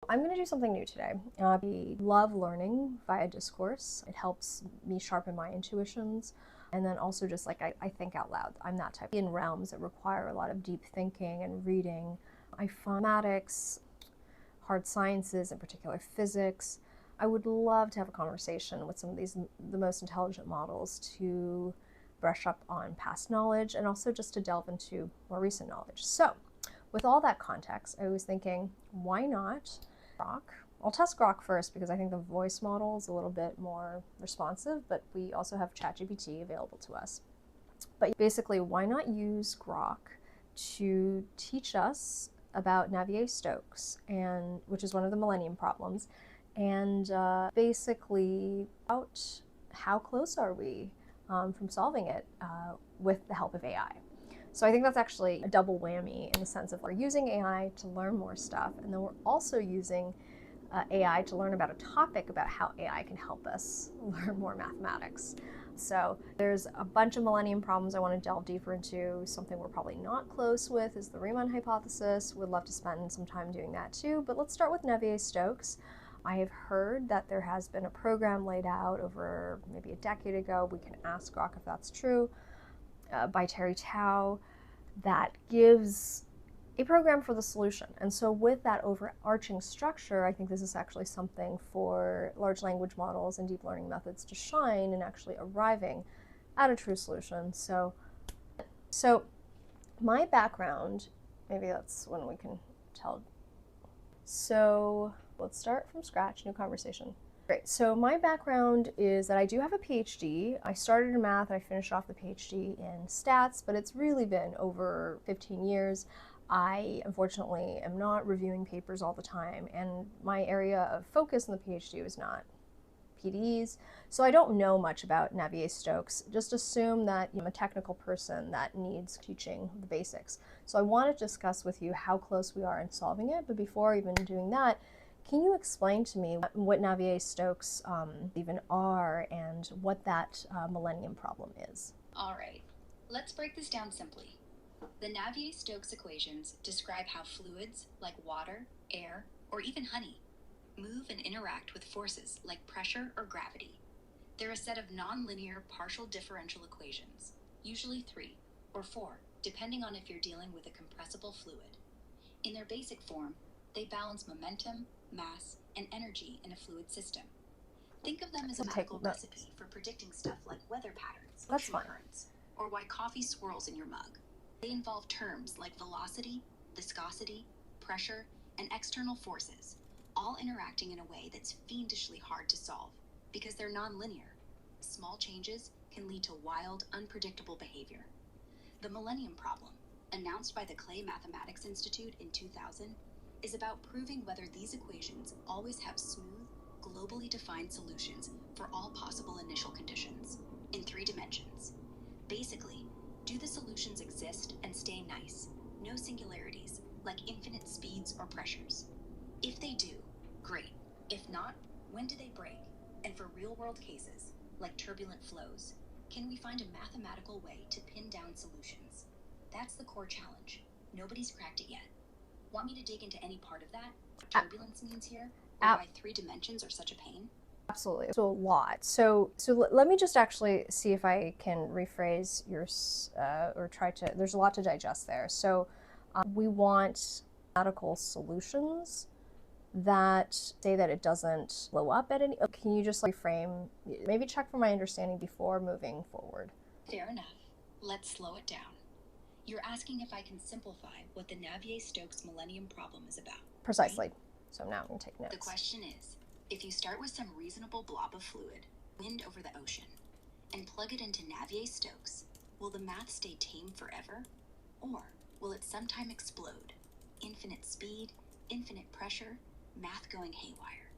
I'm going to do something new today. I love learning via discourse. It helps me sharpen my intuitions. And then also just like I think out loud. I'm that type. In realms that require a lot of deep thinking and reading, I find mathematics, hard sciences, in particular physics. I would love to have a conversation with some of the most intelligent models to brush up on past knowledge and also just to delve into more recent knowledge. So with all that context, I was thinking, why not Grok? I'll test Grok first because I think the voice model is a little bit more responsive, but we also have ChatGPT available to us. But basically, why not use Grok to teach us about Navier-Stokes, and which is one of the Millennium Problems, and basically about how close are we from solving it with the help of AI. So I think that's actually a double whammy in the sense of we're using AI to learn more stuff, and then we're also using AI to learn about a topic about how AI can help us learn more mathematics. So there's a bunch of Millennium Problems I want to delve deeper into. Something we're probably not close with is the Riemann hypothesis. Would love to spend some time doing that too, but let's start with Navier-Stokes. I have heard that there has been a program laid out over maybe a decade ago, we can ask Grok if that's true, by Terry Tao, that gives a program for the solution. And so with that overarching structure, I think this is actually something for large language models and deep learning methods to shine in actually arriving at a true solution. So my background, maybe that's when we can tell. So let's start from scratch, new conversation. Great, so my background is that I do have a PhD. I started in math and I finished off the PhD in stats, but it's really been over 15 years. I, unfortunately, am not reviewing papers all the time, and my area of focus in the PhD was not PDEs, so I don't know much about Navier-Stokes. Just assume that I'm a technical person that needs teaching the basics. So I want to discuss with you how close we are in solving it, but before even doing that, can you explain to me what Navier-Stokes even are and what that Millennium Problem is? All right, let's break this down simply. The Navier-Stokes equations describe how fluids like water, air, or even honey move and interact with forces like pressure or gravity. They're a set of nonlinear partial differential equations, usually 3 or 4, depending on if you're dealing with a compressible fluid. In their basic form, they balance momentum, mass, and energy in a fluid system. Think of them as a medical recipe for predicting stuff like weather patterns, ocean currents, or why coffee swirls in your mug. They involve terms like velocity, viscosity, pressure, and external forces, all interacting in a way that's fiendishly hard to solve because they're nonlinear. Small changes can lead to wild, unpredictable behavior. The Millennium Problem, announced by the Clay Mathematics Institute in 2000, is about proving whether these equations always have smooth, globally defined solutions for all possible initial conditions in 3 dimensions. Basically, do the solutions exist and stay nice? No singularities, like infinite speeds or pressures. If they do, great. If not, when do they break? And for real-world cases, like turbulent flows, can we find a mathematical way to pin down solutions? That's the core challenge. Nobody's cracked it yet. Want me to dig into any part of that? What turbulence means here? Or why 3 dimensions are such a pain? Absolutely. So a lot. So let me just actually see if I can rephrase your, or try to, there's a lot to digest there. So we want mathematical solutions that say that it doesn't blow up at any, can you just reframe, maybe check for my understanding before moving forward? Fair enough. Let's slow it down. You're asking if I can simplify what the Navier-Stokes Millennium Problem is about. Precisely. Right? So now I'm going to take notes. The question is, if you start with some reasonable blob of fluid, wind over the ocean, and plug it into Navier-Stokes, will the math stay tame forever? Or will it sometime explode? Infinite speed, infinite pressure, math going haywire.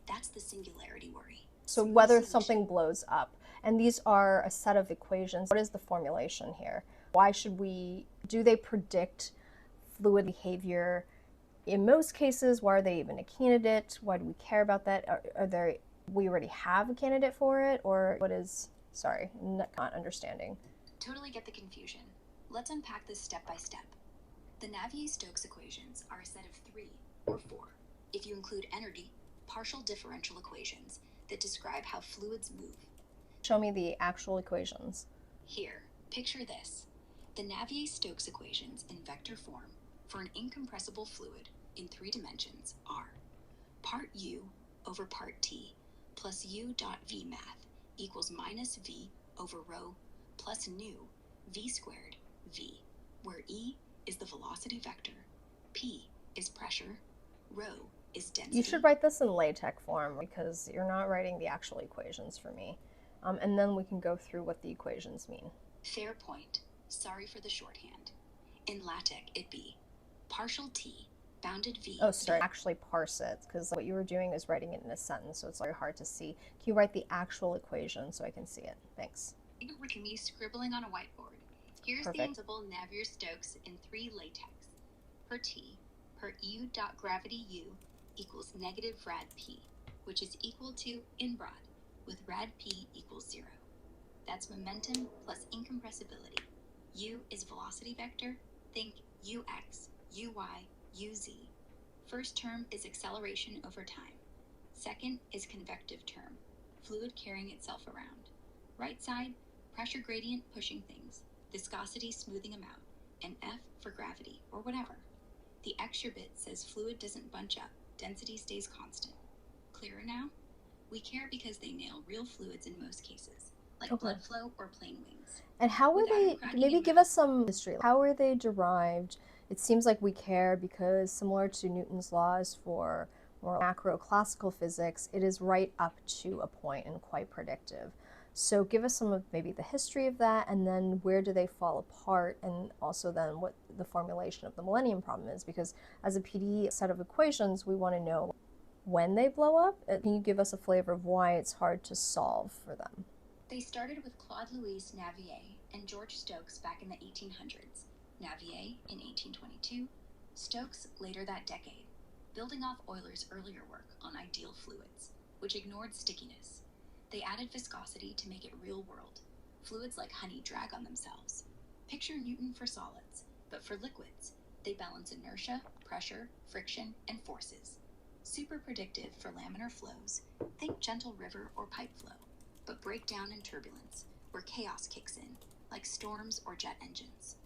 That's the singularity worry. So whether something blows up, and these are a set of equations, what is the formulation here? Why should we, do they predict fluid behavior? In most cases, why are they even a candidate? Why do we care about that? We already have a candidate for it? Or what is, sorry, not understanding. Totally get the confusion. Let's unpack this step by step. The Navier-Stokes equations are a set of 3 or 4, if you include energy, partial differential equations that describe how fluids move. Show me the actual equations. Here, picture this. The Navier-Stokes equations in vector form for an incompressible fluid in 3 dimensions are part U over part T plus U dot V math equals minus V over rho plus nu V squared V, where E is the velocity vector, P is pressure, rho is density. You should write this in LaTeX form because you're not writing the actual equations for me. And then we can go through what the equations mean. Fair point. Sorry for the shorthand. In LaTeX, it'd be partial T, bounded V. Oh, sorry, actually parse it, because what you were doing is writing it in a sentence, so it's very hard to see. Can you write the actual equation so I can see it? Thanks. With me scribbling on a whiteboard. Here's Perfect. the invisible Navier-Stokes in 3 LaTeX. Per T, per U dot gravity U equals negative rad P, which is equal to, in broad, with rad P equals 0. That's momentum plus incompressibility. U is velocity vector. Think ux, uy, uz. First term is acceleration over time. Second is convective term, fluid carrying itself around. Right side, pressure gradient pushing things, viscosity smoothing them out, and F for gravity, or whatever. The extra bit says fluid doesn't bunch up, density stays constant. Clearer now? We care because they nail real fluids in most cases, like blood flow or plane wings. And how were they, maybe give us some history. How were they derived? It seems like we care because similar to Newton's laws for more macro classical physics, it is right up to a point and quite predictive. So give us some of maybe the history of that, and then where do they fall apart, and also then what the formulation of the Millennium Problem is, because as a PDE set of equations, we want to know when they blow up. Can you give us a flavor of why it's hard to solve for them? They started with Claude-Louis Navier and George Stokes back in the 1800s. Navier in 1822, Stokes later that decade, building off Euler's earlier work on ideal fluids, which ignored stickiness. They added viscosity to make it real world. Fluids like honey drag on themselves. Picture Newton for solids, but for liquids, they balance inertia, pressure, friction, and forces. Super predictive for laminar flows, think gentle river or pipe flow, but break down in turbulence, where chaos kicks in, like storms or jet engines.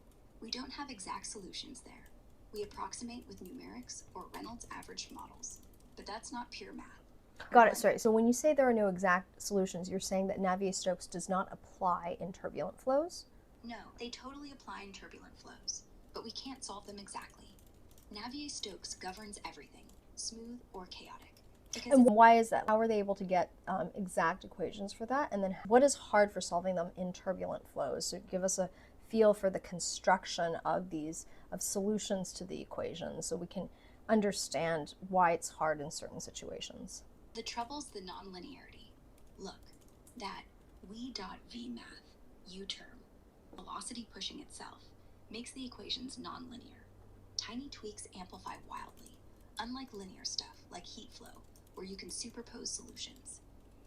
We don't have exact solutions there. We approximate with numerics or Reynolds average models, but that's not pure math. Got it, sorry. So when you say there are no exact solutions, you're saying that Navier-Stokes does not apply in turbulent flows? No, they totally apply in turbulent flows, but we can't solve them exactly. Navier-Stokes governs everything, smooth or chaotic. And why is that? How are they able to get exact equations for that? And then what is hard for solving them in turbulent flows? So give us a feel for the construction of solutions to the equations so we can understand why it's hard in certain situations. The trouble's the nonlinearity. Look, that v dot v math, U term, velocity pushing itself, makes the equations nonlinear. Tiny tweaks amplify wildly, unlike linear stuff like heat flow, where you can superpose solutions.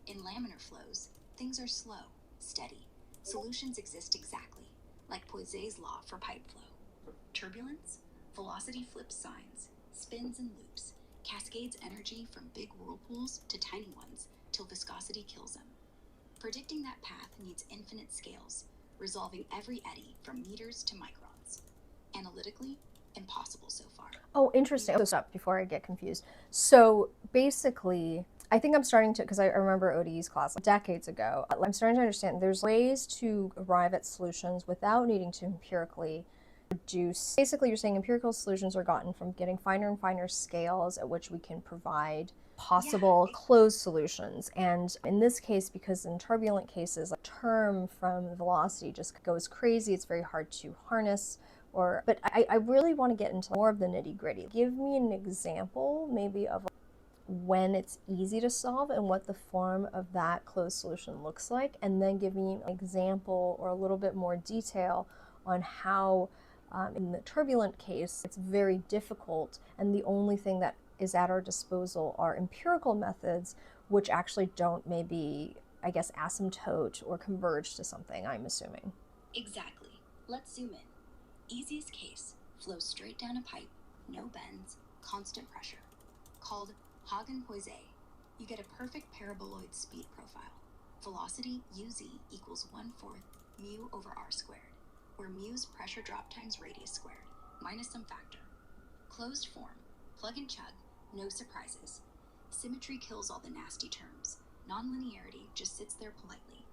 In laminar flows, things are slow, steady. Solutions exist exactly, like Poiseuille's law for pipe flow. Turbulence, velocity flips signs, spins and loops, cascades energy from big whirlpools to tiny ones till viscosity kills them. Predicting that path needs infinite scales, resolving every eddy from meters to microns. Analytically, impossible so far. Oh, interesting. So stop before I get confused. So basically, I think I'm starting to, because I remember ODE's class decades ago, I'm starting to understand there's ways to arrive at solutions without needing to empirically reduce. Basically, you're saying empirical solutions are gotten from getting finer and finer scales at which we can provide possible closed solutions. And in this case, because in turbulent cases, a term from velocity just goes crazy, it's very hard to harness. But I really want to get into more of the nitty gritty. Give me an example maybe of when it's easy to solve and what the form of that closed solution looks like, and then give me an example or a little bit more detail on how in the turbulent case it's very difficult and the only thing that is at our disposal are empirical methods which actually don't maybe, I guess, asymptote or converge to something, I'm assuming. Exactly. Let's zoom in. Easiest case, flows straight down a pipe, no bends, constant pressure. Called Hagen-Poiseuille, you get a perfect paraboloid speed profile. Velocity uz equals 1/4 mu over r squared, where mu's pressure drop times radius squared, minus some factor. Closed form, plug and chug, no surprises. Symmetry kills all the nasty terms. Nonlinearity just sits there politely.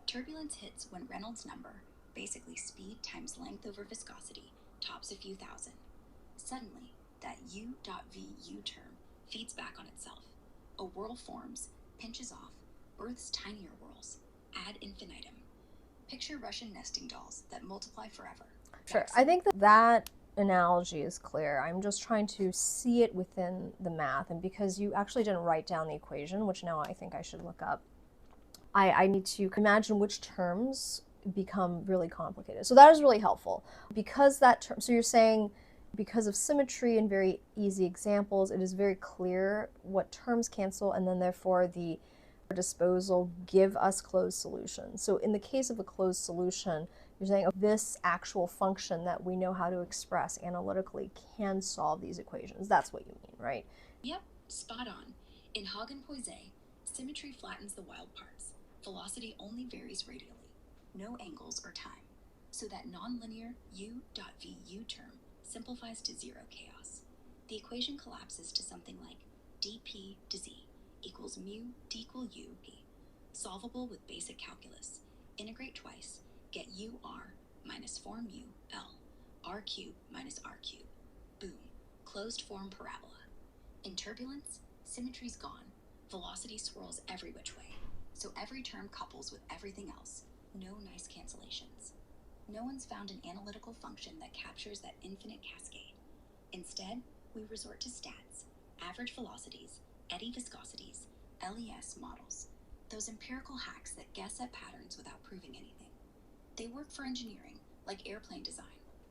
Turbulence hits when Reynolds number, basically speed times length over viscosity, tops a few thousand. Suddenly, that u.vu term feeds back on itself. A whirl forms, pinches off, births tinier whirls, ad infinitum. Picture Russian nesting dolls that multiply forever. Sure. I think that analogy is clear. I'm just trying to see it within the math, and because you actually didn't write down the equation, which now I think I should look up, I need to imagine which terms become really complicated. So that is really helpful. Because that term, so you're saying because of symmetry and very easy examples, it is very clear what terms cancel, and then therefore the disposal give us closed solutions. So in the case of a closed solution, you're saying, oh, this actual function that we know how to express analytically can solve these equations. That's what you mean, right? Yep, spot on. In Hagen-Poiseuille, symmetry flattens the wild parts. Velocity only varies radially, no angles or time. So that nonlinear u.vu term simplifies to zero chaos. The equation collapses to something like dp to z equals mu d equal u p. Solvable with basic calculus. Integrate twice, get ur minus 4 mu l, r cubed minus r cubed. Boom, closed form parabola. In turbulence, symmetry's gone. Velocity swirls every which way. So every term couples with everything else. No nice cancellations. No one's found an analytical function that captures that infinite cascade. Instead, we resort to stats, average velocities, eddy viscosities, LES models, those empirical hacks that guess at patterns without proving anything. They work for engineering, like airplane design,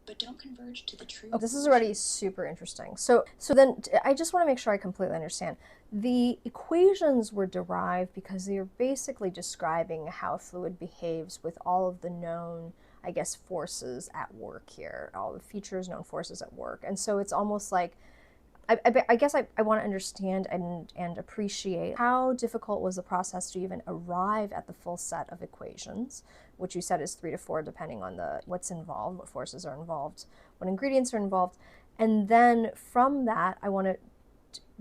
but don't converge to the true. Oh, this is already super interesting. So then I just want to make sure I completely understand. The equations were derived because they're basically describing how a fluid behaves with all of the known, I guess, forces at work here, all the features, known forces at work. And so it's almost like, I guess I want to understand and appreciate how difficult was the process to even arrive at the full set of equations, which you said is 3 to 4 depending on what's involved, what forces are involved, what ingredients are involved. And then from that, I want to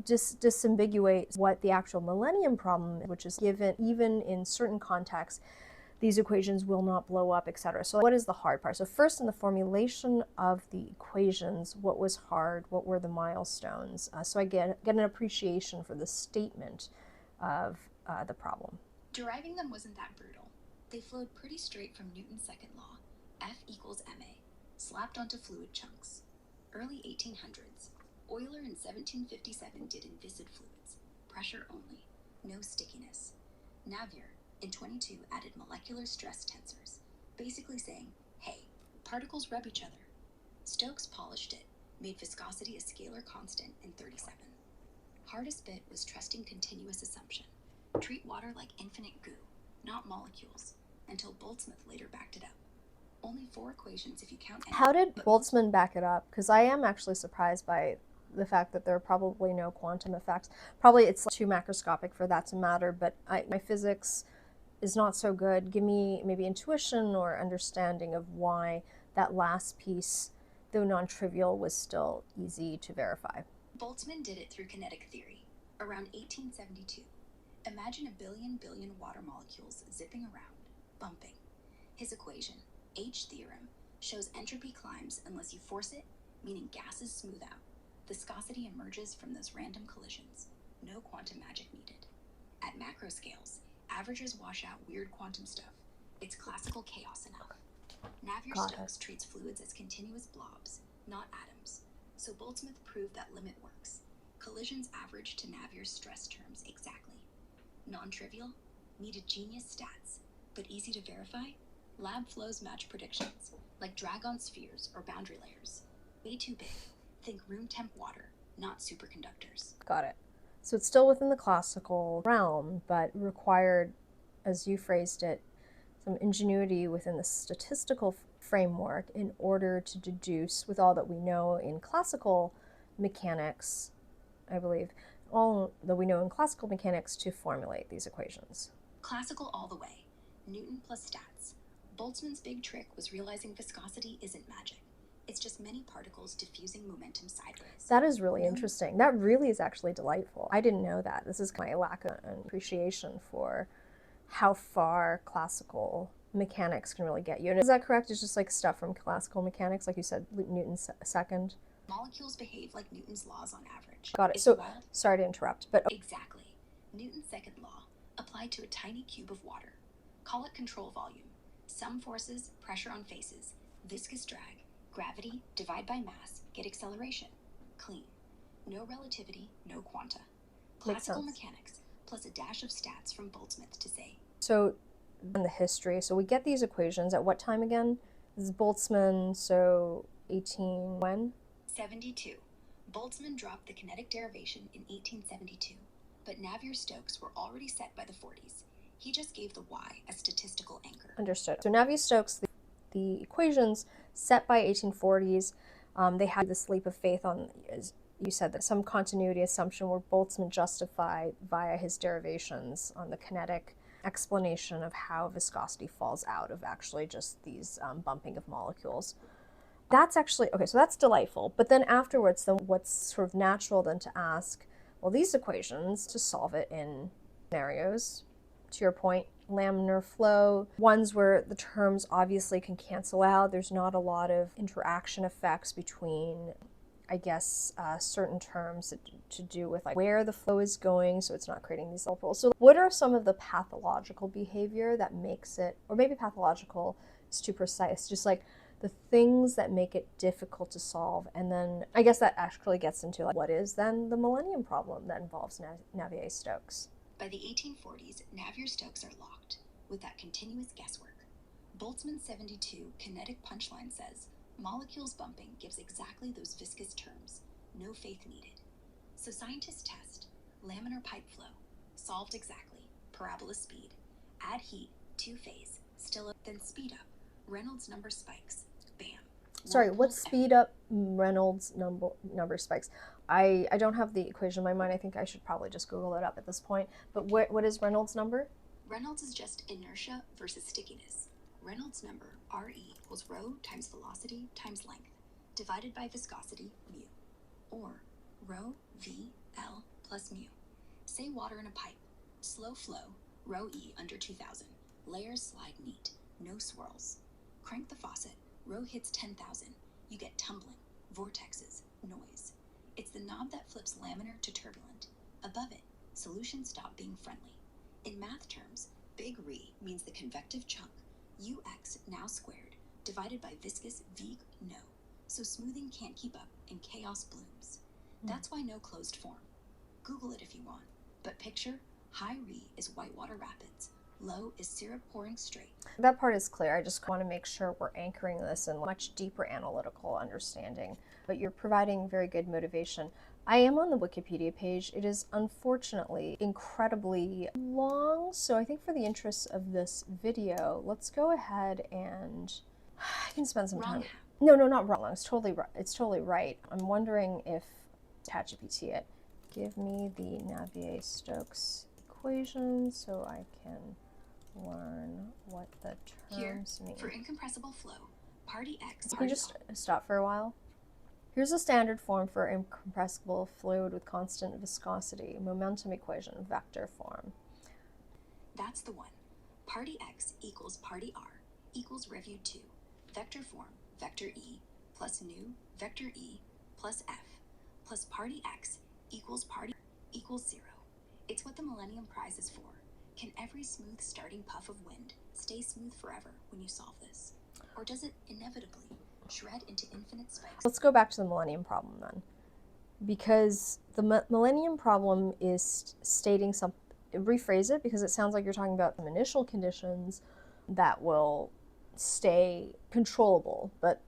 disambiguate what the actual millennium problem is, which is given even in certain contexts, these equations will not blow up, etc. So what is the hard part? So first, in the formulation of the equations, what was hard? What were the milestones? So I get an appreciation for the statement of the problem. Deriving them wasn't that brutal. They flowed pretty straight from Newton's second law, F equals ma, slapped onto fluid chunks. Early 1800s, Euler in 1757 did inviscid fluids, pressure only, no stickiness. Navier in 22 added molecular stress tensors, basically saying, hey, particles rub each other. Stokes polished it, made viscosity a scalar constant in 37. Hardest bit was trusting continuous assumption. Treat water like infinite goo, not molecules, until Boltzmann later backed it up. Only 4 equations if you count. How did Boltzmann back it up? Because I am actually surprised by the fact that there are probably no quantum effects. Probably it's too macroscopic for that to matter, but my physics is not so good. Give me maybe intuition or understanding of why that last piece, though non-trivial, was still easy to verify. Boltzmann did it through kinetic theory, around 1872. Imagine a billion water molecules zipping around, bumping. His equation, H theorem, shows entropy climbs unless you force it, meaning gases smooth out. Viscosity emerges from those random collisions. No quantum magic needed. At macro scales, averages wash out weird quantum stuff. It's classical chaos enough. Navier-Stokes treats fluids as continuous blobs, not atoms. So Boltzmann proved that limit works. Collisions average to Navier's stress terms exactly. Non-trivial, needed genius stats, but easy to verify. Lab flows match predictions, like drag-on spheres or boundary layers. Way too big. Think room temp water, not superconductors. Got it. So it's still within the classical realm, but required, as you phrased it, some ingenuity within the statistical framework in order to deduce, with all that we know in classical mechanics, I believe, all that we know in classical mechanics to formulate these equations. Classical all the way. Newton plus stats. Boltzmann's big trick was realizing viscosity isn't magic. It's just many particles diffusing momentum sideways. That is really interesting. That really is actually delightful. I didn't know that. This is my lack of appreciation for how far classical mechanics can really get you. And is that correct? It's just like stuff from classical mechanics, like you said, Newton's second. Molecules behave like Newton's laws on average. Got it. It's So, wild. sorry to interrupt, but Exactly. Newton's second law applied to a tiny cube of water. Call it control volume. Some forces, pressure on faces, viscous drag, gravity, divide by mass, get acceleration. Clean. No relativity, no quanta. Classical mechanics, plus a dash of stats from Boltzmann to say. So, in the history, so we get these equations at what time again? This is Boltzmann, so 18 when? 72. Boltzmann dropped the kinetic derivation in 1872, but Navier-Stokes were already set by the 40s. He just gave the y a statistical anchor. Understood. So Navier-Stokes, the equations set by 1840s, they had this leap of faith on, as you said, that some continuity assumption where Boltzmann justified via his derivations on the kinetic explanation of how viscosity falls out of actually just these bumping of molecules. That's actually, okay, so that's delightful. But then afterwards, then what's sort of natural then to ask, well, these equations, to solve it in scenarios, to your point, laminar flow, ones where the terms obviously can cancel out. There's not a lot of interaction effects between, I guess, certain terms to do with like where the flow is going, so it's not creating these poles. So what are some of the pathological behavior that makes it, or maybe pathological is too precise, just like the things that make it difficult to solve? And then I guess that actually gets into like, what is then the Millennium Problem that involves Navier-Stokes? By the 1840s, Navier-Stokes are locked with that continuous guesswork. Boltzmann's 72 kinetic punchline says, molecules bumping gives exactly those viscous terms, no faith needed. So scientists test, laminar pipe flow, solved exactly, parabola speed, add heat, two-phase, still up, then speed up, Reynolds number spikes, bam. Sorry, what's speed up Reynolds number spikes? I don't have the equation in my mind. I think I should probably just Google it up at this point. But what is Reynolds number? Reynolds is just inertia versus stickiness. Reynolds number, RE, equals rho times velocity times length, divided by viscosity, mu. Or rho V L plus mu. Say water in a pipe. Slow flow, rho E under 2000. Layers slide neat, no swirls. Crank the faucet, rho hits 10,000. You get tumbling, vortexes, noise. It's the knob that flips laminar to turbulent. Above it, solutions stop being friendly. In math terms, big re means the convective chunk, ux now squared, divided by viscous v no. So smoothing can't keep up and chaos blooms. That's why no closed form. Google it if you want. But picture, high re is whitewater rapids. Low is syrup pouring straight. That part is clear. I just want to make sure we're anchoring this in much deeper analytical understanding. But you're providing very good motivation. I am on the Wikipedia page. It is unfortunately incredibly long, so I think for the interests of this video, let's go ahead and I can spend some time. No, not wrong. It's totally right. I'm wondering if ChatGPT it. Give me the Navier-Stokes equation so I can learn what the terms mean. For incompressible flow, party X. Can you just stop for a while? Here's a standard form for incompressible fluid with constant viscosity, momentum equation, vector form. That's the one. Party X equals party R equals review 2. Vector form, vector E plus nu, vector E plus F plus party X equals party equals 0. It's what the Millennium Prize is for. Can every smooth starting puff of wind stay smooth forever when you solve this? Or does it inevitably shred into infinite spikes? Let's go back to the Millennium Problem then. Because the Millennium Problem is stating something, rephrase it, because it sounds like you're talking about some initial conditions that will stay controllable, but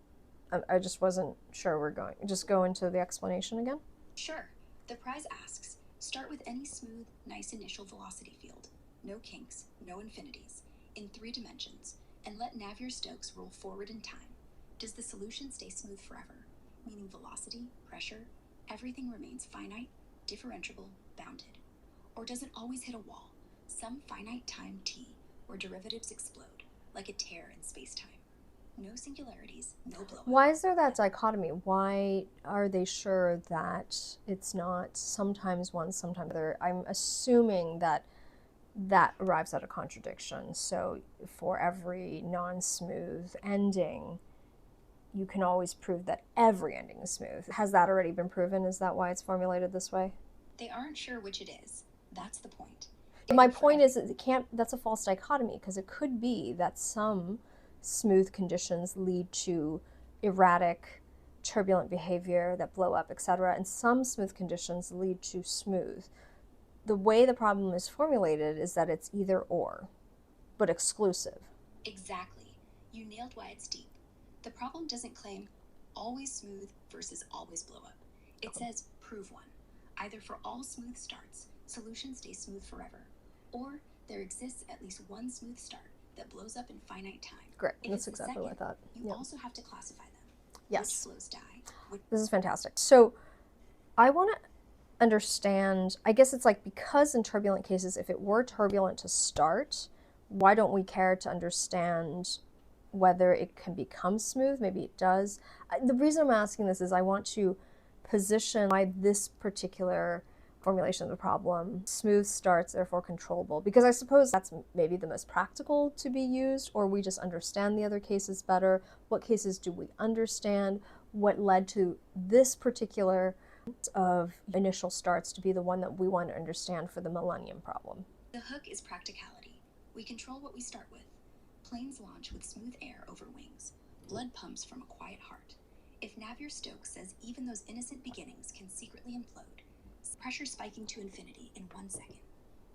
I just wasn't sure we're going. Just go into the explanation again? Sure. The prize asks, start with any smooth, nice initial velocity field. No kinks, no infinities, in 3 dimensions, and let Navier-Stokes roll forward in time. Does the solution stay smooth forever? Meaning velocity, pressure, everything remains finite, differentiable, bounded? Or does it always hit a wall, some finite time t, where derivatives explode, like a tear in space-time? No singularities, no blow-up. Why is there that dichotomy? Why are they sure that it's not sometimes one, sometimes the other? I'm assuming that that arrives at a contradiction. So for every non-smooth ending, you can always prove that every ending is smooth. Has that already been proven? Is that why it's formulated this way? They aren't sure which it is. That's the point. My point is, it can't. That's a false dichotomy, because it could be that some smooth conditions lead to erratic, turbulent behavior that blow up, etc., and some smooth conditions lead to smooth. The way the problem is formulated is that it's either or, but exclusive. Exactly. You nailed why it's deep. The problem doesn't claim always smooth versus always blow up. It says prove one. Either for all smooth starts, solutions stay smooth forever, or there exists at least one smooth start that blows up in finite time. Great. If That's it's the exactly what I second, thought. You Yep. also have to classify them. Yes. Which flows die. This is fantastic. So I want to understand, I guess it's like, because in turbulent cases, if it were turbulent to start, why don't we care to understand whether it can become smooth? Maybe it does. The reason I'm asking this is I want to position why this particular formulation of the problem, smooth starts, therefore controllable, because I suppose that's maybe the most practical to be used, or we just understand the other cases better. What cases do we understand? What led to this particular of initial starts to be the one that we want to understand for the Millennium Problem? The hook is practicality. We control what we start with. Planes launch with smooth air over wings. Blood pumps from a quiet heart. If Navier-Stokes says even those innocent beginnings can secretly implode, pressure spiking to infinity in 1 second,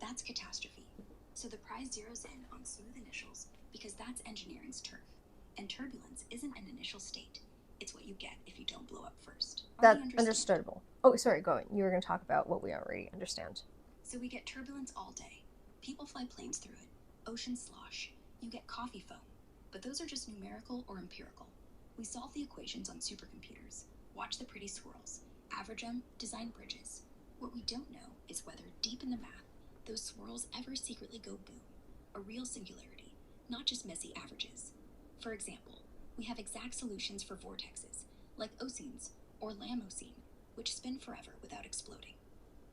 that's catastrophe. So the prize zeroes in on smooth initials because that's engineering's turf. And turbulence isn't an initial state. It's what you get if you don't blow up first. That's understandable. Oh, sorry, go on. You were going to talk about what we already understand. So we get turbulence all day. People fly planes through it. Ocean slosh. You get coffee foam. But those are just numerical or empirical. We solve the equations on supercomputers. Watch the pretty swirls. Average them, design bridges. What we don't know is whether, deep in the math, those swirls ever secretly go boom. A real singularity, not just messy averages. For example, we have exact solutions for vortexes, like Oceans or Lamocene, which spin forever without exploding.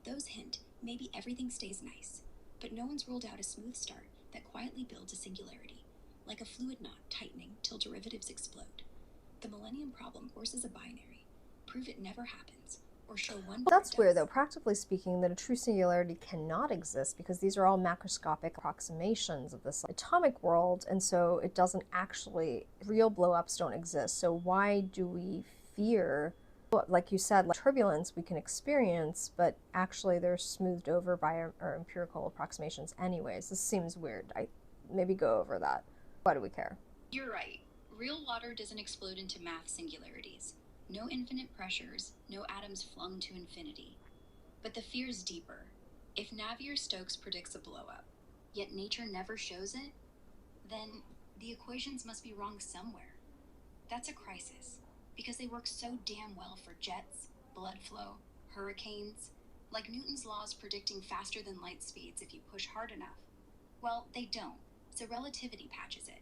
Those hint maybe everything stays nice, but no one's ruled out a smooth start that quietly builds a singularity, like a fluid knot tightening till derivatives explode. The Millennium Problem forces a binary. Prove it never happens, or show one. That's weird, though. Practically speaking, that a true singularity cannot exist, because these are all macroscopic approximations of this atomic world, and so it doesn't actually, real blow-ups don't exist. So why do we fear, like you said, like turbulence we can experience, but actually they're smoothed over by our empirical approximations anyways? This seems weird. Maybe go over that. Why do we care? You're right. Real water doesn't explode into math singularities. No infinite pressures, no atoms flung to infinity. But the fear's deeper. If Navier-Stokes predicts a blow-up, yet nature never shows it, then the equations must be wrong somewhere. That's a crisis, because they work so damn well for jets, blood flow, hurricanes, like Newton's laws predicting faster than light speeds if you push hard enough. Well, they don't, so relativity patches it.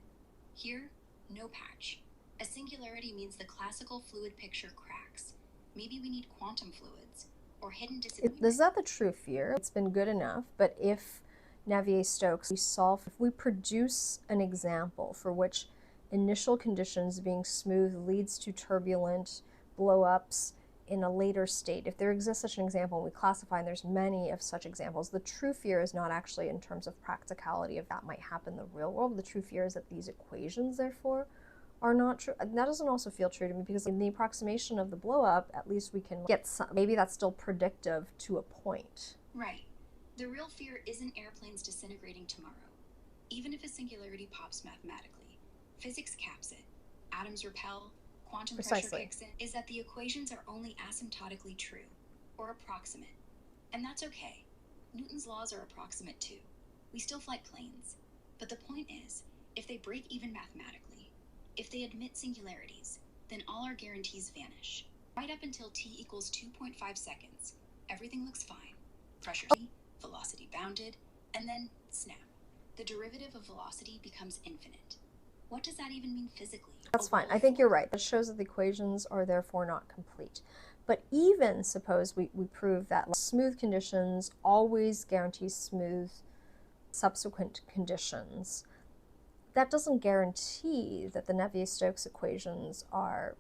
Here, no patch. A singularity means the classical fluid picture cracks. Maybe we need quantum fluids, or hidden disagreement. Is that the true fear? It's been good enough, but if Navier-Stokes, if we produce an example for which initial conditions being smooth leads to turbulent blow-ups in a later state, if there exists such an example, and we classify, and there's many of such examples, the true fear is not actually in terms of practicality, if that might happen in the real world. The true fear is that these equations, therefore, are not true. That doesn't also feel true to me, because in the approximation of the blow-up, at least we can get some, maybe that's still predictive to a point. Right. The real fear isn't airplanes disintegrating tomorrow. Even if a singularity pops mathematically, physics caps it. Atoms repel, quantum pressure kicks in, is that the equations are only asymptotically true, or approximate. And that's okay. Newton's laws are approximate too. We still fly planes. But the point is, if they break even mathematically, if they admit singularities, then all our guarantees vanish. Right up until t equals 2.5 seconds, everything looks fine. pressure, velocity bounded, and then snap. The derivative of velocity becomes infinite. What does that even mean physically? That's fine. I think you're right. That shows that the equations are therefore not complete. But even suppose we prove that smooth conditions always guarantee smooth subsequent conditions, that doesn't guarantee that the Navier-Stokes equations are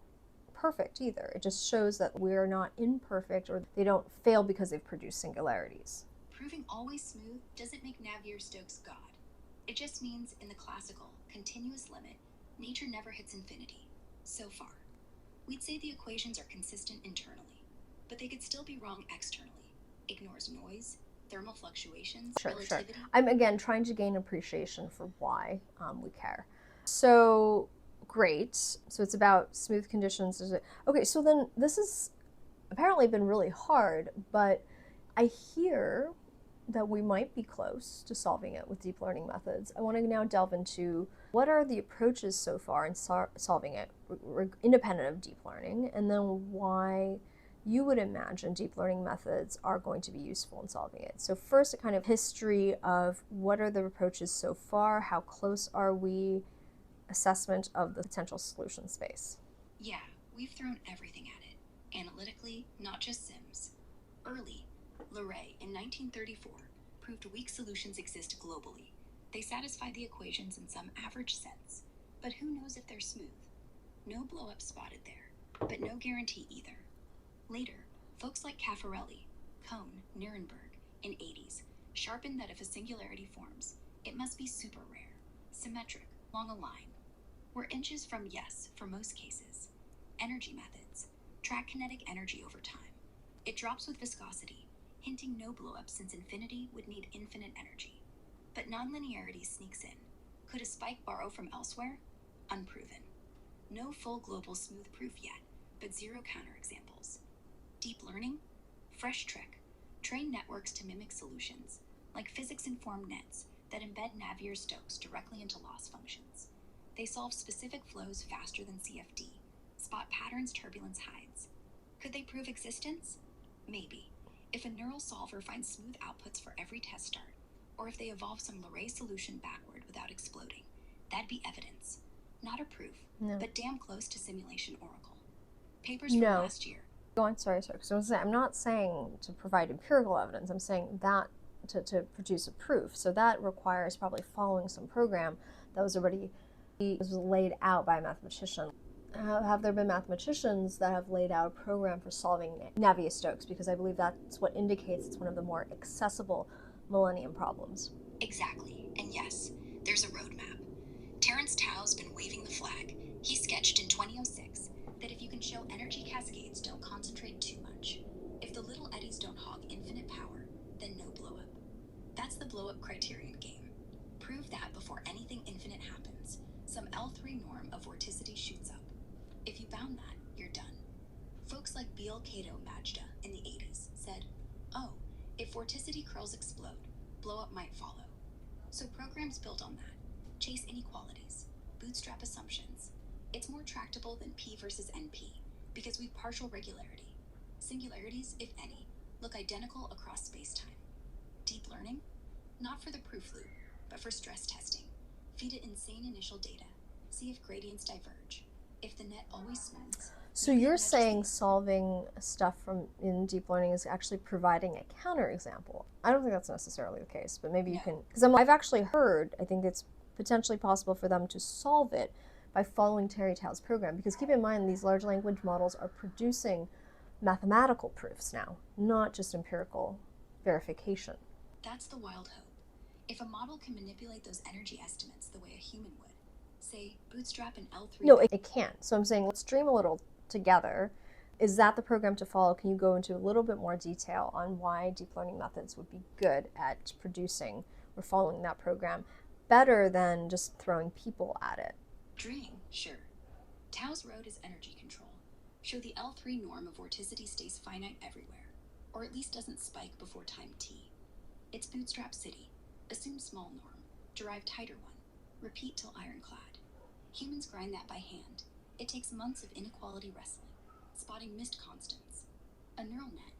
perfect either. It just shows that we're not imperfect, or they don't fail because they've produced singularities. Proving always smooth doesn't make Navier-Stokes God. It just means in the classical, continuous limit, nature never hits infinity. So far. We'd say the equations are consistent internally, but they could still be wrong externally. Ignores noise, thermal fluctuations, relativity. Sure. I'm again trying to gain appreciation for why we care. So great. So it's about smooth conditions. Okay, so then this has apparently been really hard, but I hear that we might be close to solving it with deep learning methods. I want to now delve into what are the approaches so far in solving it, independent of deep learning, and then why you would imagine deep learning methods are going to be useful in solving it. So first, a kind of history of what are the approaches so far, how close are we, assessment of the potential solution space. Yeah, we've thrown everything at it, analytically, not just sims. Early, Leray in 1934 proved weak solutions exist globally. They satisfy the equations in some average sense, but who knows if they're smooth? No blow-up spotted there, but no guarantee either. Later, folks like Caffarelli, Kohn, Nirenberg in 80s sharpened that if a singularity forms, it must be super rare, symmetric, along a line. We're inches from yes for most cases. Energy methods track kinetic energy over time. It drops with viscosity, hinting no blow-up since infinity would need infinite energy. But nonlinearity sneaks in. Could a spike borrow from elsewhere? Unproven. No full global smooth proof yet, but zero counterexamples. Deep learning? Fresh trick. Train networks to mimic solutions, like physics-informed nets that embed Navier-Stokes directly into loss functions. They solve specific flows faster than CFD, spot patterns turbulence hides. Could they prove existence? Maybe. If a neural solver finds smooth outputs for every test start, or if they evolve some Leray solution backward without exploding, that'd be evidence. Not a proof, but damn close to simulation oracle. Papers from last year. Go on, sorry. So I'm not saying to provide empirical evidence. I'm saying that to produce a proof. So that requires probably following some program that was already laid out by a mathematician. Have there been mathematicians that have laid out a program for solving Navier-Stokes? Because I believe that's what indicates it's one of the more accessible millennium problems. Exactly, and yes, there's a roadmap. Terence Tao's been waving the flag. He sketched in 2006 that if you can show energy cascades don't concentrate too much, if the little eddies don't hog infinite power, then no blow-up. That's the blow-up criterion game. Prove that before anything infinite happens, some L3 norm of vorticity shoots up. If you bound that, you're done. Folks like Beal, Cato, Majda in the 80s said, oh, if vorticity curls explode, blow-up might follow. So programs built on that chase inequalities, bootstrap assumptions. It's more tractable than P versus NP because we've partial regularity. Singularities, if any, look identical across spacetime. Deep learning? Not for the proof loop, but for stress testing. Feed it insane initial data. See if gradients diverge. If the net always smooths. So you're saying solving stuff in deep learning is actually providing a counterexample. I don't think that's necessarily the case, but maybe you can, because I've actually heard, I think it's potentially possible for them to solve it by following Terry Tao's program. Because keep in mind, these large language models are producing mathematical proofs now, not just empirical verification. That's the wild hope. If a model can manipulate those energy estimates the way a human would, say, bootstrap an L3... No, it can't. So I'm saying let's dream a little together. Is that the program to follow? Can you go into a little bit more detail on why deep learning methods would be good at producing or following that program better than just throwing people at it? Dream, sure. Tao's road is energy control. Show the L3 norm of vorticity stays finite everywhere, or at least doesn't spike before time t. It's bootstrap city. Assume small norm. Derive tighter one. Repeat till ironclad. Humans grind that by hand. It takes months of inequality wrestling, spotting missed constants. A neural net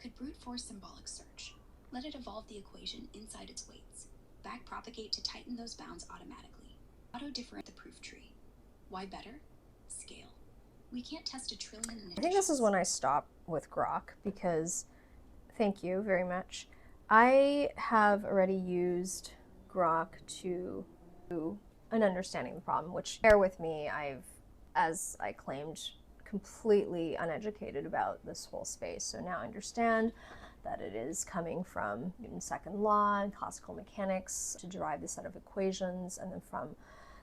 could brute force symbolic search, Let it evolve the equation inside its weights. Backpropagate to tighten those bounds automatically. Auto-differentiate the proof tree. Why better? Scale. We can't test a trillion initials. I think this is when I stop with Grok because, thank you very much, I have already used Grok to do an understanding of the problem, which, bear with me, as I claimed, completely uneducated about this whole space. So now I understand that it is coming from Newton's second law and classical mechanics to derive the set of equations, and then from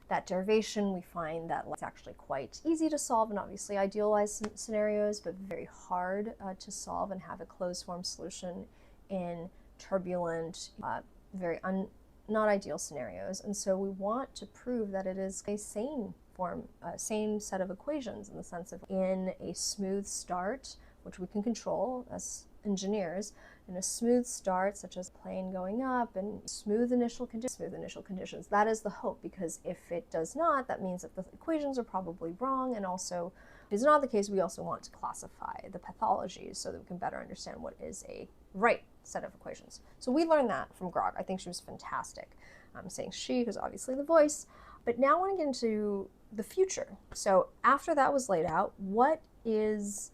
that derivation we find that it's actually quite easy to solve and obviously idealized scenarios, but very hard to solve and have a closed form solution in turbulent, not ideal scenarios. And so we want to prove that it is a sane form, same set of equations, in the sense of in a smooth start, which we can control as engineers, in a smooth start, such as plane going up, and smooth initial conditions. That is the hope, because if it does not, that means that the equations are probably wrong, and also, if it's not the case, we also want to classify the pathologies so that we can better understand what is a right set of equations. So we learned that from Grok. I think she was fantastic. I'm saying she because obviously the voice. But now I want to get into the future. So after that was laid out, what is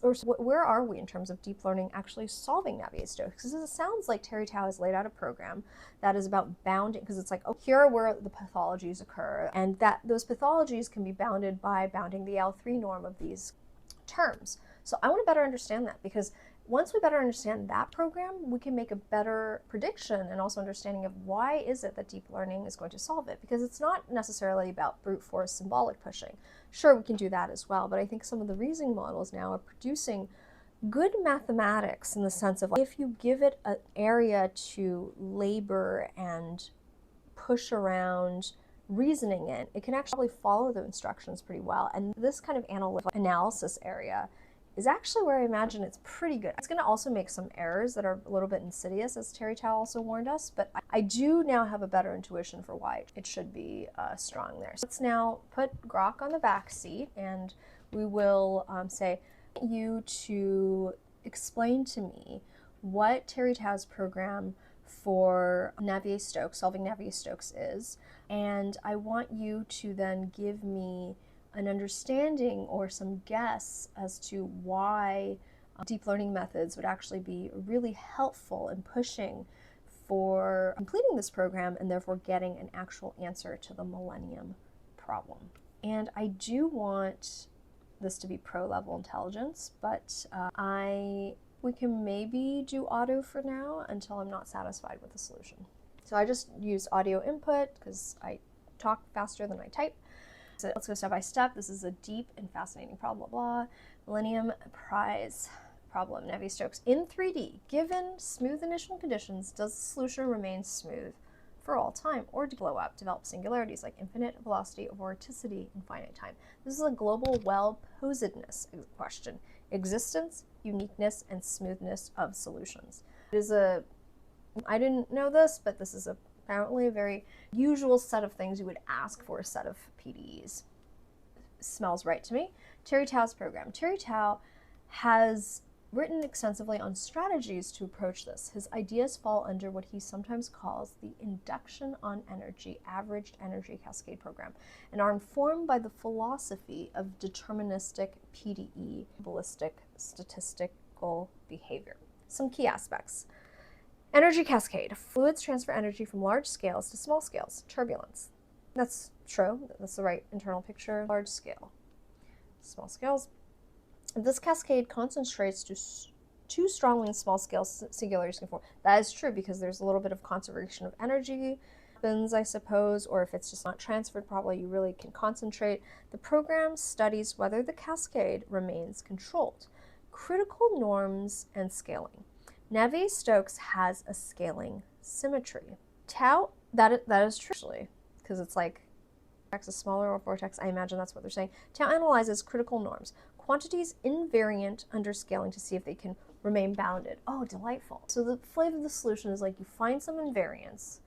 or where are we in terms of deep learning actually solving Navier-Stokes? Because it sounds like Terry Tao has laid out a program that is about bounding, because it's like, oh, here are where the pathologies occur, and that those pathologies can be bounded by bounding the L3 norm of these terms. So I want to better understand that, because once we better understand that program, we can make a better prediction and also understanding of why is it that deep learning is going to solve it, because it's not necessarily about brute force symbolic pushing. Sure, we can do that as well, but I think some of the reasoning models now are producing good mathematics in the sense of, like, if you give it an area to labor and push around reasoning in, it can actually follow the instructions pretty well. And this kind of analysis area is actually where I imagine it's pretty good. It's going to also make some errors that are a little bit insidious, as Terry Tao also warned us, but I do now have a better intuition for why it should be strong there. So let's now put Grok on the back seat, and we will say, I want you to explain to me what Terry Tao's program for Navier-Stokes, solving Navier-Stokes is, and I want you to then give me an understanding or some guess as to why deep learning methods would actually be really helpful in pushing for completing this program and therefore getting an actual answer to the Millennium Problem. And I do want this to be pro-level intelligence, but we can maybe do auto for now until I'm not satisfied with the solution. So I just use audio input because I talk faster than I type. So let's go step by step. This is a deep and fascinating problem, blah, blah. Millennium Prize Problem, Navier-Stokes. In 3D, given smooth initial conditions, does the solution remain smooth for all time, or blow up, develop singularities like infinite velocity or vorticity in finite time? This is a global well-posedness question. Existence, uniqueness, and smoothness of solutions. It is I didn't know this, but this is apparently a very usual set of things you would ask for a set of PDEs. Smells right to me. Terry Tao's program. Terry Tao has written extensively on strategies to approach this. His ideas fall under what he sometimes calls the induction on energy, averaged energy cascade program, and are informed by the philosophy of deterministic PDE, ballistic statistical behavior. Some key aspects. Energy cascade. Fluids transfer energy from large scales to small scales. Turbulence. That's true. That's the right internal picture. Large scale. Small scales. This cascade concentrates too strongly in small scale singularities can form. That is true because there's a little bit of conservation of energy happens, I suppose, or if it's just not transferred properly, you really can concentrate. The program studies whether the cascade remains controlled. Critical norms and scaling. Navier-Stokes has a scaling symmetry. Tau, that is true, actually, because it's like vortex is smaller or vortex, I imagine that's what they're saying. Tau analyzes critical norms, quantities invariant under scaling to see if they can remain bounded. Oh, delightful. So the flavor of the solution is like you find some invariance,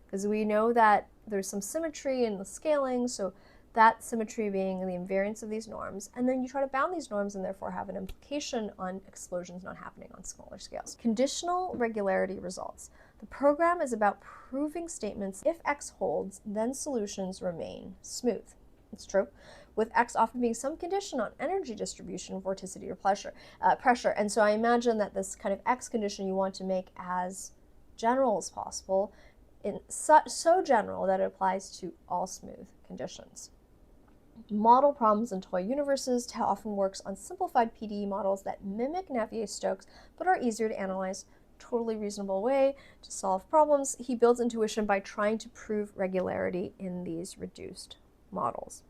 because we know that there's some symmetry in the scaling, so that symmetry being the invariance of these norms, and then you try to bound these norms and therefore have an implication on explosions not happening on smaller scales. Conditional regularity results. The program is about proving statements if X holds, then solutions remain smooth. It's true, with X often being some condition on energy distribution, vorticity, or pressure. And so I imagine that this kind of X condition you want to make as general as possible, so general that it applies to all smooth conditions. Model problems in toy universes. Tao often works on simplified PDE models that mimic Navier-Stokes but are easier to analyze. Totally reasonable way to solve problems. He builds intuition by trying to prove regularity in these reduced models.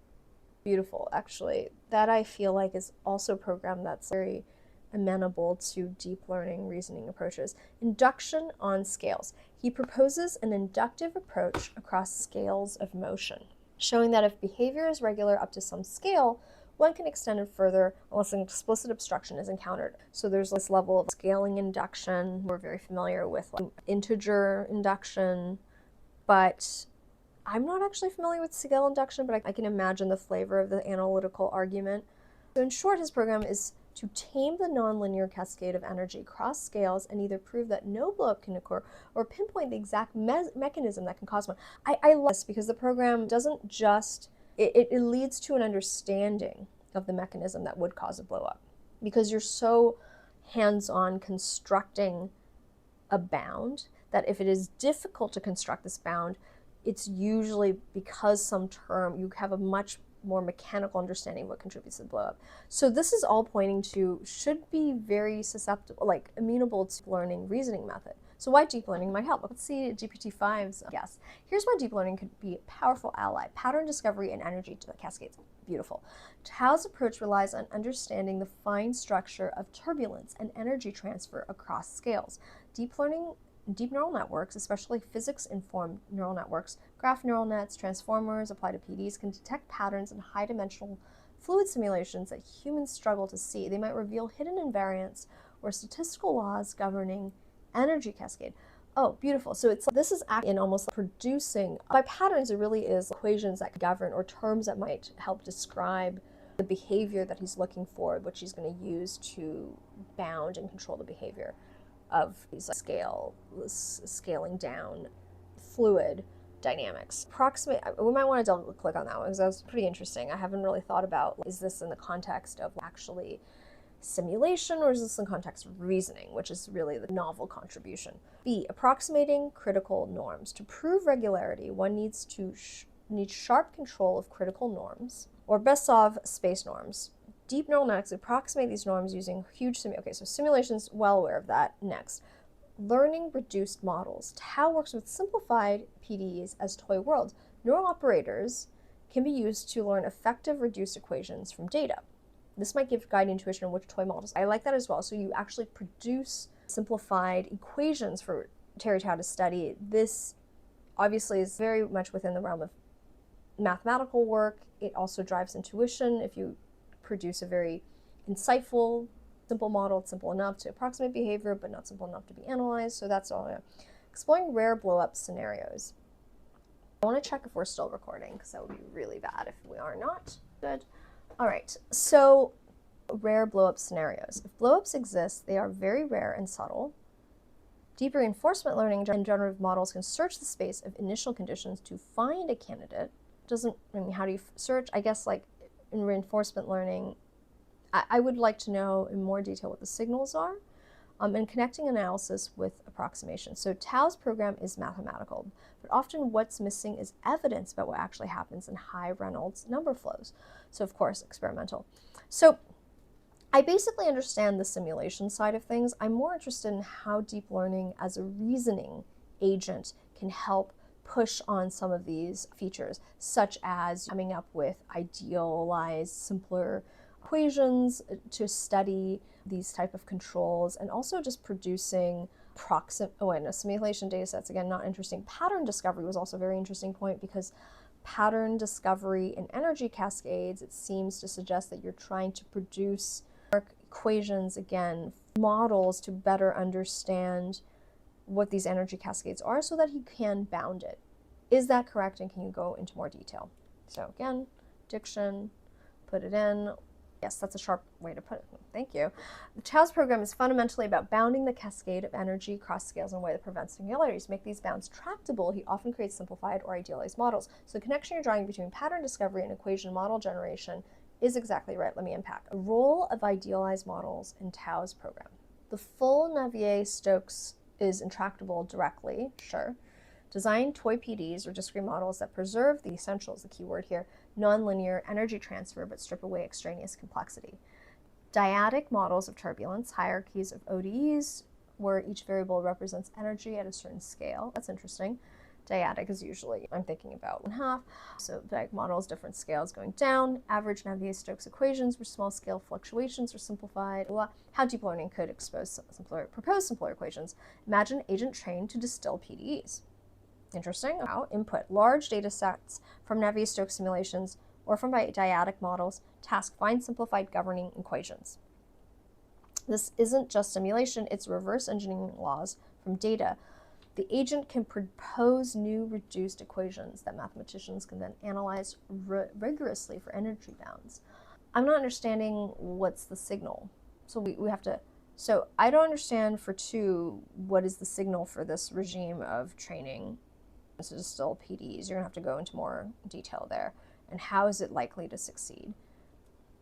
Beautiful, actually. That I feel like is also a program that's very amenable to deep learning reasoning approaches. Induction on scales. He proposes an inductive approach across scales of motion, showing that if behavior is regular up to some scale, one can extend it further unless an explicit obstruction is encountered. So there's this level of scaling induction. We're very familiar with like integer induction, but I'm not actually familiar with scale induction, but I can imagine the flavor of the analytical argument. So in short, his program is to tame the nonlinear cascade of energy across scales and either prove that no blowup can occur or pinpoint the exact mechanism that can cause one. I love this because the program doesn't just, it leads to an understanding of the mechanism that would cause a blowup, because you're so hands-on constructing a bound that if it is difficult to construct this bound, it's usually because some term, you have a much more mechanical understanding of what contributes to the blowup. So this is all pointing to, should be very susceptible, like amenable to learning reasoning method. So why deep learning might help? Let's see GPT-5's guess. Here's why deep learning could be a powerful ally: pattern discovery and energy to the cascades. Beautiful. Tao's approach relies on understanding the fine structure of turbulence and energy transfer across scales. Deep neural networks, especially physics-informed neural networks, graph neural nets, transformers applied to PDEs, can detect patterns in high-dimensional fluid simulations that humans struggle to see. They might reveal hidden invariants or statistical laws governing energy cascade. Oh, beautiful. So this is in almost like producing, by patterns, it really is equations that govern or terms that might help describe the behavior that he's looking for, which he's going to use to bound and control the behavior of these scaling down fluid dynamics. We might want to double click on that one because that was pretty interesting. I haven't really thought about, is this in the context of actually simulation or is this in the context of reasoning, which is really the novel contribution. B, approximating critical norms. To prove regularity, one needs sharp control of critical norms, or best of space norms. Deep neural networks approximate these norms using huge simulations, well aware of that. Next, learning reduced models. Tao works with simplified PDEs as toy worlds. Neural operators can be used to learn effective reduced equations from data. This might give guiding intuition on which toy models. I like that as well. So you actually produce simplified equations for Terry Tao to study. This obviously is very much within the realm of mathematical work. It also drives intuition. If you produce a very insightful, simple model, it's simple enough to approximate behavior, but not simple enough to be analyzed. So that's all. Exploring rare blow-up scenarios. I want to check if we're still recording, because that would be really bad if we are not. Good. All right, so rare blow-up scenarios. If blow-ups exist, they are very rare and subtle. Deep reinforcement learning and generative models can search the space of initial conditions to find a candidate. How do you search? I guess like in reinforcement learning, I would like to know in more detail what the signals are, and connecting analysis with approximation. So Tao's program is mathematical, but often what's missing is evidence about what actually happens in high Reynolds number flows. So of course, experimental. So I basically understand the simulation side of things. I'm more interested in how deep learning as a reasoning agent can help push on some of these features, such as coming up with idealized, simpler equations to study these type of controls, and also just producing simulation data sets. Again, not interesting. Pattern discovery was also a very interesting point, because pattern discovery in energy cascades, it seems to suggest that you're trying to produce equations, again, models to better understand what these energy cascades are so that he can bound it. Is that correct, and can you go into more detail? So again, Diction, put it in. Yes, that's a sharp way to put it. Thank you. The Tao's program is fundamentally about bounding the cascade of energy across scales in a way that prevents singularities. To make these bounds tractable, he often creates simplified or idealized models. So the connection you're drawing between pattern discovery and equation model generation is exactly right. Let me unpack. A role of idealized models in Tao's program. The full Navier-Stokes is intractable directly, sure. Design toy PDEs or discrete models that preserve the essentials, the key word here, nonlinear energy transfer but strip away extraneous complexity. Dyadic models of turbulence, hierarchies of ODEs, where each variable represents energy at a certain scale. That's interesting. Dyadic is usually, I'm thinking about 1/2. So dyadic models, different scales going down. Average Navier-Stokes equations where small scale fluctuations are simplified. How deep learning could propose simpler equations. Imagine agent trained to distill PDEs. Interesting. How input large data sets from Navier-Stokes simulations or from dyadic models, task find simplified governing equations. This isn't just simulation, it's reverse engineering laws from data. The agent can propose new reduced equations that mathematicians can then analyze rigorously for energy bounds. I'm not understanding what's the signal. So we have to, so I don't understand for 2, what is the signal for this regime of training to distill PDEs. You're gonna have to go into more detail there. And how is it likely to succeed?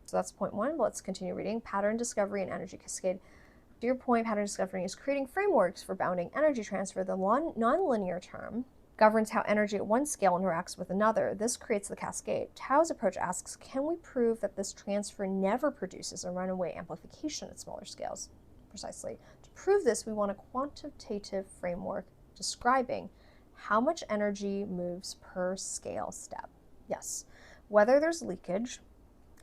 So that's point 1, but let's continue reading. Pattern discovery and energy cascade. To your point, pattern discovery is creating frameworks for bounding energy transfer. The nonlinear term governs how energy at one scale interacts with another. This creates the cascade. Tao's approach asks, can we prove that this transfer never produces a runaway amplification at smaller scales? Precisely. To prove this, we want a quantitative framework describing how much energy moves per scale step. Yes. Whether there's leakage,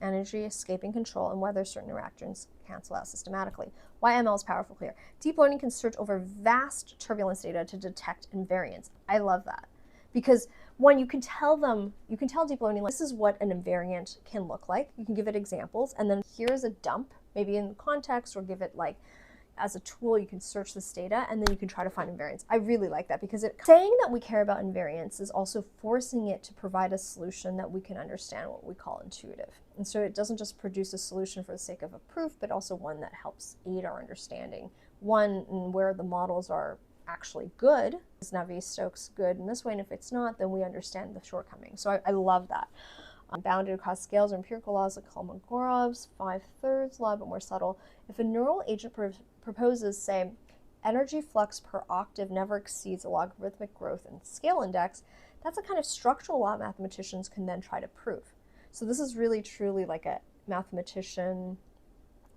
energy escaping control, and whether certain interactions cancel out systematically. Why ML is powerful here. Deep learning can search over vast turbulence data to detect invariance. I love that. Because one, you can tell deep learning, like, this is what an invariant can look like. You can give it examples, and then here's a dump, maybe in context, or give it like, as a tool, you can search this data and then you can try to find invariance. I really like that because saying that we care about invariance is also forcing it to provide a solution that we can understand, what we call intuitive. And so it doesn't just produce a solution for the sake of a proof, but also one that helps aid our understanding. One, where the models are actually good. Is Navier-Stokes good in this way? And if it's not, then we understand the shortcomings. So I love that. Bounded across scales or empirical laws like Kolmogorov's 5/3 law, but more subtle. If a neural agent proposes, say, energy flux per octave never exceeds a logarithmic growth in scale index, that's a kind of structural law mathematicians can then try to prove. So this is really truly like a mathematician.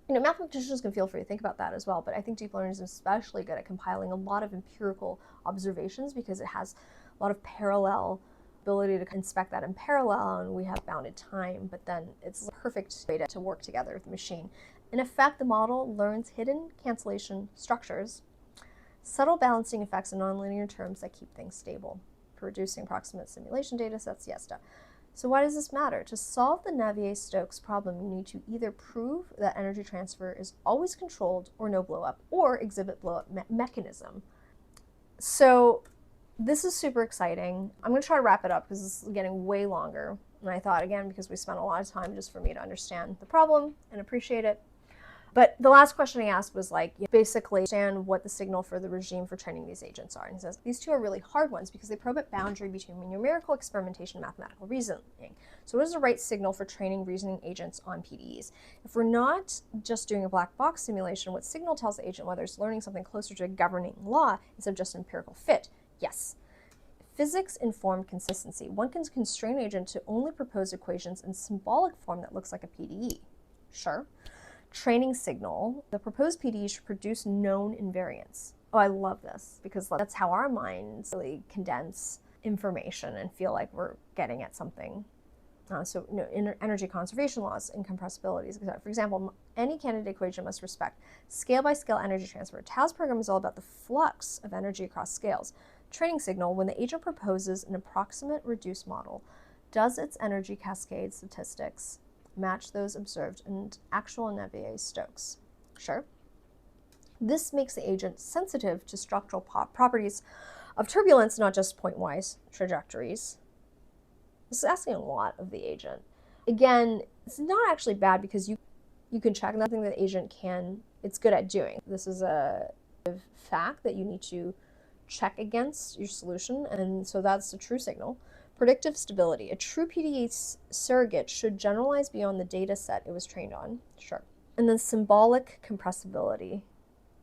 Mathematicians can feel free to think about that as well, but I think deep learning is especially good at compiling a lot of empirical observations because it has a lot of parallel ability to inspect that in parallel, and we have bounded time, but then it's a perfect way to work together with the machine. In effect, the model learns hidden cancellation structures, subtle balancing effects, and nonlinear terms that keep things stable. For reducing approximate simulation data sets, yes. So why does this matter? To solve the Navier-Stokes problem, you need to either prove that energy transfer is always controlled or no blow-up, or exhibit blow-up mechanism. So this is super exciting. I'm going to try to wrap it up because this is getting way longer. And I thought, again, because we spent a lot of time just for me to understand the problem and appreciate it. But the last question I asked was like, basically understand what the signal for the regime for training these agents are. And he says, these 2 are really hard ones because they probe at boundary between numerical experimentation and mathematical reasoning. So what is the right signal for training reasoning agents on PDEs? If we're not just doing a black box simulation, what signal tells the agent whether it's learning something closer to a governing law instead of just empirical fit? Yes. Physics-informed consistency. One can constrain an agent to only propose equations in symbolic form that looks like a PDE. Sure. Training signal. The proposed PDE should produce known invariance. Oh, I love this because that's how our minds really condense information and feel like we're getting at something. Energy conservation laws, incompressibilities. For example, any candidate equation must respect scale-by-scale energy transfer. Tao's program is all about the flux of energy across scales. Training signal, when the agent proposes an approximate reduced model, does its energy cascade statistics match those observed in actual Navier-Stokes? Sure. This makes the agent sensitive to structural properties of turbulence, not just pointwise trajectories. This is asking a lot of the agent. Again, it's not actually bad because you can check. Nothing that the agent it's good at doing. This is a fact that you need to check against your solution, and so that's a true signal. Predictive stability. A true PDE surrogate should generalize beyond the data set it was trained on. Sure. And then symbolic compressibility.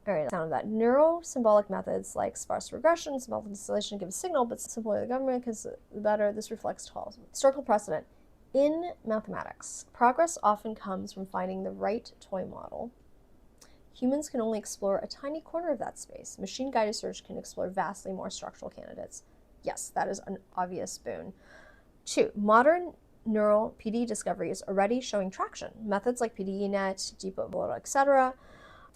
All right, sound of that. Neuro-symbolic methods like sparse regression, symbolic distillation give a signal, but simpler the government because the better. This reflects Hall's historical precedent. In mathematics, progress often comes from finding the right toy model. Humans can only explore a tiny corner of that space. Machine-guided search can explore vastly more structural candidates. Yes, that is an obvious boon. 2. Modern neural PD discovery is already showing traction. Methods like PDEnet, DeepNet, etc.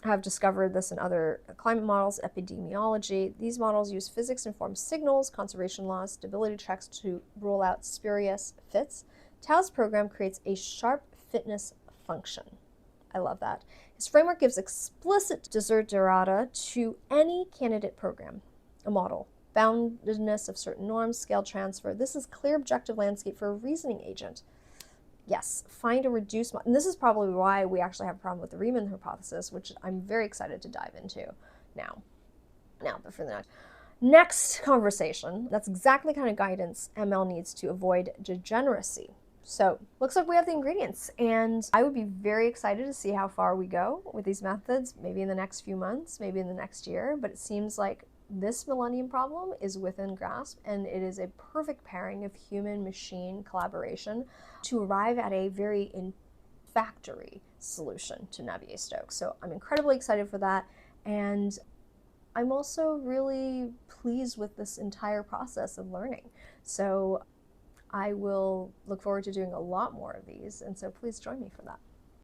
have discovered this in other climate models, epidemiology. These models use physics-informed signals, conservation laws, stability checks to rule out spurious fits. Tao's program creates a sharp fitness function. I love that. His framework gives explicit desiderata to any candidate program, a model, boundedness of certain norms, scale transfer. This is clear objective landscape for a reasoning agent. Yes, find a reduced model. And this is probably why we actually have a problem with the Riemann hypothesis, which I'm very excited to dive into now. But for the next conversation, that's exactly the kind of guidance ML needs to avoid degeneracy. So looks like we have the ingredients, and I would be very excited to see how far we go with these methods, maybe in the next few months, maybe in the next year, but it seems like this millennium problem is within grasp, and it is a perfect pairing of human-machine collaboration to arrive at a very factory solution to Navier-Stokes. So I'm incredibly excited for that, and I'm also really pleased with this entire process of learning. So I will look forward to doing a lot more of these, and so please join me for that.